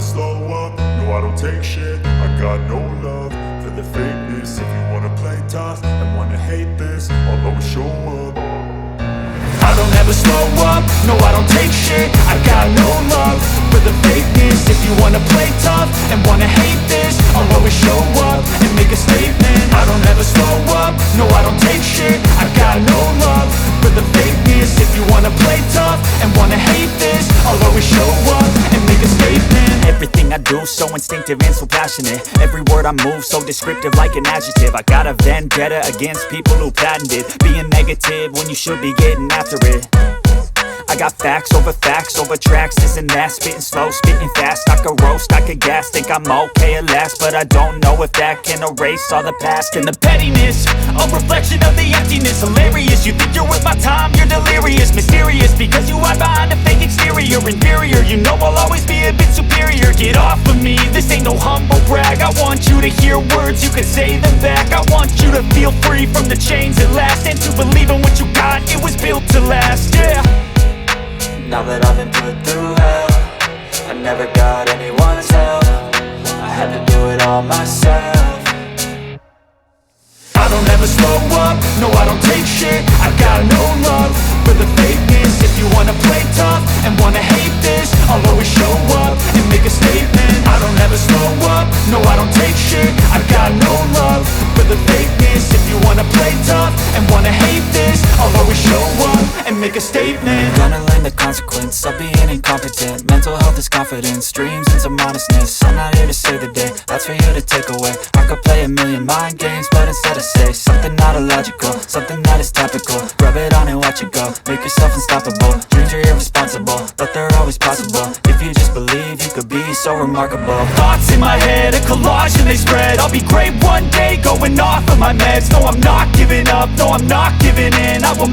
slow up, no I don't take shit. I got no love for the fakeness. If you wanna play tough and wanna hate this, I'll always show up. I don't ever slow up, no I don't take shit. I got no love for the fakeness. If you wanna play tough and wanna hate this, I'll always show up and make a statement. I don't ever slow up, no I don't take shit. I got no love for the fakeness. If you wanna play tough and wanna hate this, I'll always show up and make a statement. Everything I do so instinctive and so passionate. Every word I move so descriptive like an adjective. I got a vendetta against people who patented being negative when you should be getting after it. I got facts over tracks, this and that. Spitting slow, spitting fast, I could roast, I could gas. Think I'm okay at last, but I don't know if that can erase all the past. And the pettiness, a reflection of the emptiness. Hilarious, you think you're worth my time, you're delirious. Mysterious, because you hide behind a fake exterior. Inferior, you know I'll always be a bit superior. Get off of me, this ain't no humble brag. I want you to hear words, you can say them back. I want you to feel free from the chains at last, and to believe in what you got, it was built to last, yeah. Now that I've been put through hell, I never got anyone's help. I had to do it all myself. I don't ever slow up, no I don't take shit. I got no love for the fakeness. If you wanna play tough and wanna hate this, I'll always show up and make a statement. I don't ever slow up, no I don't take shit. I got no love for the fakeness. If you wanna play tough and wanna hate this, I'll always show up and make a statement. Gonna learn the consequence of being incompetent. Mental health is confidence, dreams and some honestness. I'm not here to save the day, that's for you to take away. I could play a million mind games, but instead I say something not illogical, something that is topical. Rub it on and watch it go, make yourself unstoppable. Dreams are irresponsible, but they're always possible. If you just believe, you could be so remarkable. Thoughts in my head, a collage and they spread. I'll be great one day, going off of my meds. No, I'm not giving up, no, I'm not giving in. I will